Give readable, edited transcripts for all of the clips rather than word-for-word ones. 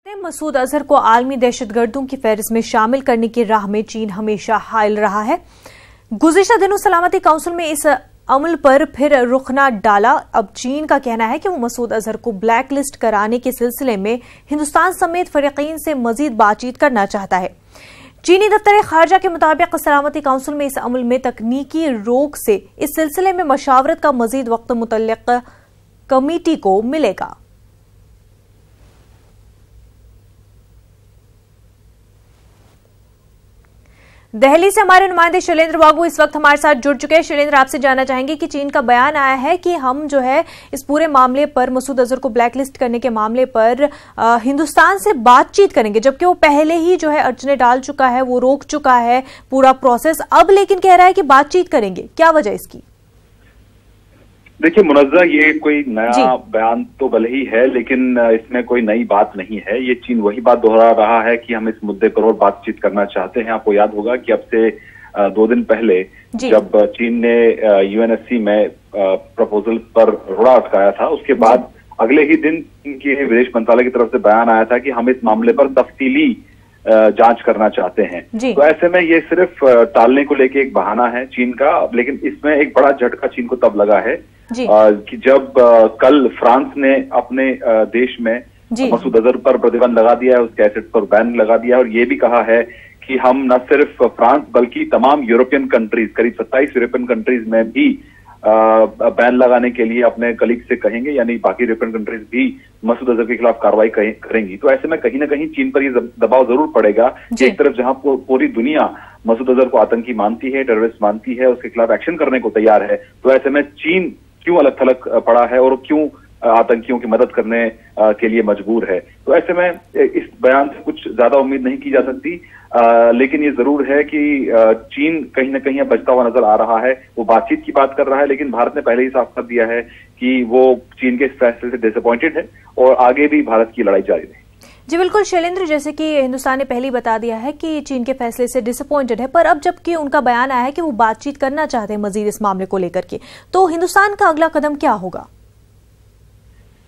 मसूद अजहर को आलमी दहशतगर्दों की फहरिस्त में शामिल करने की राह में चीन हमेशा हायल रहा है। गुज़िश्ता दिनों सलामती काउंसिल में इस अमल पर फिर रुखना डाला। अब चीन का कहना है कि वो मसूद अजहर को ब्लैक लिस्ट कराने के सिलसिले में हिंदुस्तान समेत फरीकीन से मजीद बातचीत करना चाहता है। चीनी दफ्तर खारजा के मुताबिक सलामती काउंसिल में इस अमल में तकनीकी रोक से इस सिलसिले में मशावरत का मजीद वक्त मुतल्लिक़ कमेटी को मिलेगा। दिल्ली से हमारे नुमाइंदे शैलेंद्र बागू इस वक्त हमारे साथ जुड़ चुके हैं। शैलेंद्र, आपसे जानना चाहेंगे कि चीन का बयान आया है कि हम जो है इस पूरे मामले पर मसूद अजहर को ब्लैकलिस्ट करने के मामले पर हिंदुस्तान से बातचीत करेंगे, जबकि वो पहले ही जो है अड़चनें डाल चुका है, वो रोक चुका है पूरा प्रोसेस। अब लेकिन कह रहा है कि बातचीत करेंगे, क्या वजह इसकी? देखिए मुनज़्ज़ा, ये कोई नया बयान तो भले ही है, लेकिन इसमें कोई नई बात नहीं है। ये चीन वही बात दोहरा रहा है कि हम इस मुद्दे पर और बातचीत करना चाहते हैं। आपको याद होगा कि अब से 2 दिन पहले जब चीन ने यूएनएससी में प्रपोजल पर रोड़ा अटकाया था, उसके बाद अगले ही दिन इनके विदेश मंत्रालय की तरफ से बयान आया था कि हम इस मामले पर तफसीली जांच करना चाहते हैं। तो ऐसे में ये सिर्फ टालने को लेके एक बहाना है चीन का, लेकिन इसमें एक बड़ा झटका चीन को तब लगा है कि जब कल फ्रांस ने अपने देश में मसूद अजहर पर प्रतिबंध लगा दिया है, उसके एसेट पर बैन लगा दिया है, और ये भी कहा है कि हम न सिर्फ फ्रांस बल्कि तमाम यूरोपियन कंट्रीज, करीब 27 यूरोपियन कंट्रीज में भी बैन लगाने के लिए अपने कलीग से कहेंगे, यानी बाकी यूरोपियन कंट्रीज भी मसूद अजहर के खिलाफ कार्रवाई करेंगी। तो ऐसे में कहीं ना कहीं चीन पर ये दबाव जरूर पड़ेगा कि एक तरफ जहां पूरी दुनिया मसूद अजहर को आतंकी मानती है, टेररिस्ट मानती है, उसके खिलाफ एक्शन करने को तैयार है, तो ऐसे में चीन क्यों अलग थलग पड़ा है और क्यों आतंकियों की मदद करने के लिए मजबूर है। तो ऐसे में इस बयान से कुछ ज्यादा उम्मीद नहीं की जा सकती, लेकिन ये जरूर है कि चीन कहीं ना कहीं बचता हुआ नजर आ रहा है। वो बातचीत की बात कर रहा है, लेकिन भारत ने पहले ही साफ कर दिया है कि वो चीन के इस फैसले से डिसअपॉइंटेड है और आगे भी भारत की लड़ाई जारी रहेगी। जी बिल्कुल शैलेंद्र, जैसे कि हिंदुस्तान ने पहले ही बता दिया है कि चीन के फैसले से डिसअपॉइंटेड है, पर अब जबकि उनका बयान आया है कि वो बातचीत करना चाहते हैं मजीद इस मामले को लेकर के, तो हिंदुस्तान का अगला कदम क्या होगा?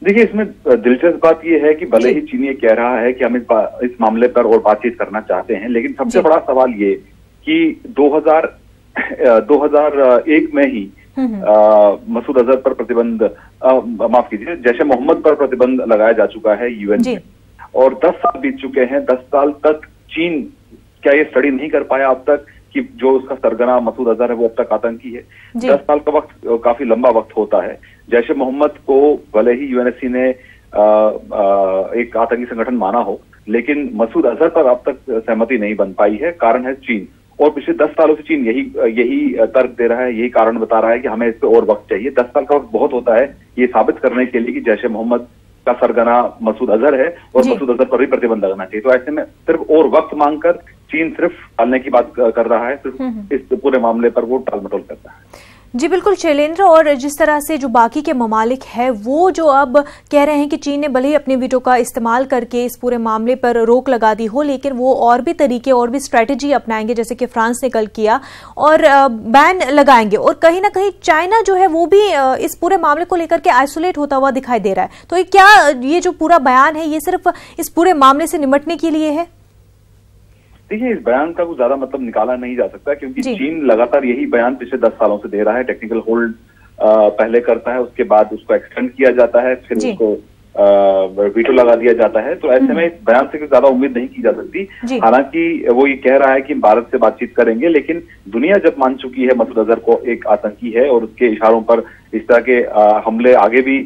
देखिए, इसमें दिलचस्प बात यह है कि भले ही चीन ये कह रहा है कि हम इस मामले पर और बातचीत करना चाहते हैं, लेकिन सबसे बड़ा सवाल ये कि 2001 में ही मसूद अजहर पर प्रतिबंध, माफ कीजिए, जैश ए मोहम्मद पर प्रतिबंध लगाया जा चुका है यूएन में, और 10 साल बीत चुके हैं। 10 साल तक चीन क्या ये स्टडी नहीं कर पाया अब तक कि जो उसका सरगना मसूद अजहर है वो अब तक आतंकी है? 10 साल का वक्त काफी लंबा वक्त होता है। जैश ए मोहम्मद को भले ही यूएनएससी ने एक आतंकी संगठन माना हो, लेकिन मसूद अजहर पर अब तक सहमति नहीं बन पाई है। कारण है चीन, और पिछले 10 सालों से चीन यही तर्क दे रहा है, यही कारण बता रहा है कि हमें इस पर और वक्त चाहिए। 10 साल का वक्त बहुत होता है ये साबित करने के लिए कि जैश ए मोहम्मद का सरगना मसूद अजहर है और मसूद अजहर पर भी प्रतिबंध लगाना चाहिए। तो ऐसे में सिर्फ और वक्त मांगकर चीन सिर्फ टालने की बात कर रहा है, सिर्फ इस पूरे मामले पर वो टाल मटोल करता है। जी बिल्कुल शैलेंद्र, और जिस तरह से जो बाकी के ममालिक है वो जो अब कह रहे हैं कि चीन ने भले ही अपने वीटो का इस्तेमाल करके इस पूरे मामले पर रोक लगा दी हो, लेकिन वो और भी तरीके और भी स्ट्रेटेजी अपनाएंगे, जैसे कि फ्रांस ने कल किया, और बैन लगाएंगे। और कहीं ना कहीं चाइना जो है वो भी इस पूरे मामले को लेकर के आइसोलेट होता हुआ दिखाई दे रहा है। तो ये जो पूरा बयान है ये सिर्फ इस पूरे मामले से निपटने के लिए है? देखिए, इस बयान का कुछ ज्यादा मतलब निकाला नहीं जा सकता, क्योंकि चीन लगातार यही बयान पिछले 10 सालों से दे रहा है। टेक्निकल होल्ड पहले करता है, उसके बाद उसको एक्सटेंड किया जाता है, फिर उसको वीटो लगा दिया जाता है। तो ऐसे में इस बयान से कुछ ज्यादा उम्मीद नहीं की जा सकती। हालांकि वो ये कह रहा है कि भारत से बातचीत करेंगे, लेकिन दुनिया जब मान चुकी है मसूद अजहर को एक आतंकी है और उसके इशारों पर इस तरह के हमले आगे भी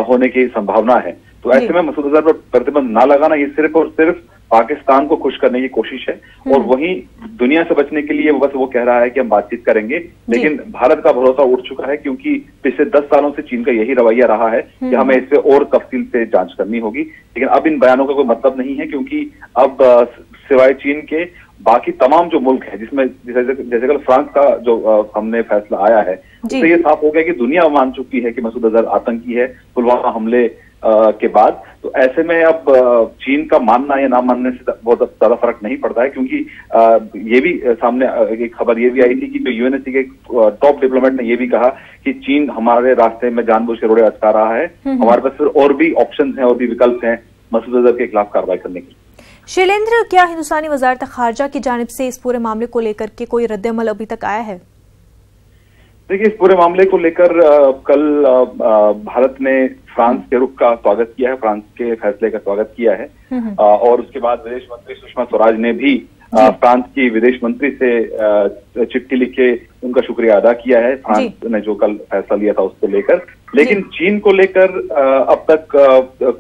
होने की संभावना है, तो ऐसे में मसूद अजहर पर प्रतिबंध ना लगाना ये सिर्फ और सिर्फ पाकिस्तान को खुश करने की कोशिश है। और वहीं दुनिया से बचने के लिए बस वो कह रहा है कि हम बातचीत करेंगे, लेकिन भारत का भरोसा उठ चुका है, क्योंकि पिछले 10 सालों से चीन का यही रवैया रहा है कि हमें इस पे और तफसील से जांच करनी होगी। लेकिन अब इन बयानों का कोई मतलब नहीं है, क्योंकि अब सिवाय चीन के बाकी तमाम जो मुल्क है, जिसमें जैसे कल फ्रांस का जो हमने फैसला आया है, उससे ये साफ हो गया कि दुनिया मान चुकी है कि मसूद अजहर आतंकी है पुलवामा हमले के बाद। तो ऐसे में अब चीन का मानना या ना मानने से बहुत ज्यादा फर्क नहीं पड़ता है, क्योंकि ये भी सामने एक खबर ये भी आई थी कि जो यूएनएससी के टॉप डिप्लोमेट ने ये भी कहा कि चीन हमारे रास्ते में जानबूझ के रोड़े अटका रहा है, हमारे पास फिर और भी ऑप्शंस हैं और भी विकल्प हैं मसूद अजहर के खिलाफ कार्रवाई करने की। शैलेंद्र, क्या हिंदुस्तानी वजारत खारजा की जानिब से इस पूरे मामले को लेकर के कोई रद्द-ए-अमल अभी तक आया है? देखिए, इस पूरे मामले को लेकर कल भारत ने फ्रांस के रुख का स्वागत किया है, फ्रांस के फैसले का स्वागत किया है और उसके बाद विदेश मंत्री सुषमा स्वराज ने भी फ्रांस की विदेश मंत्री से चिट्ठी लिख के उनका शुक्रिया अदा किया है, फ्रांस ने जो कल फैसला लिया था उसको लेकर। लेकिन चीन को लेकर अब तक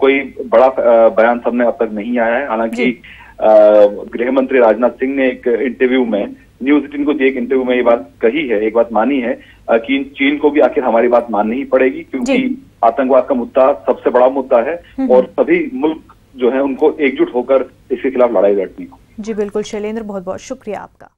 कोई बड़ा बयान सामने अब तक नहीं आया है। हालांकि गृह मंत्री राजनाथ सिंह ने एक इंटरव्यू में न्यूज 18 को दिए एक इंटरव्यू में ये बात कही है, एक बात मानी है कि चीन को भी आखिर हमारी बात माननी ही पड़ेगी, क्योंकि आतंकवाद का मुद्दा सबसे बड़ा मुद्दा है और सभी मुल्क जो है उनको एकजुट होकर इसके खिलाफ लड़ाई लड़नी हो। जी बिल्कुल शैलेंद्र, बहुत बहुत शुक्रिया आपका।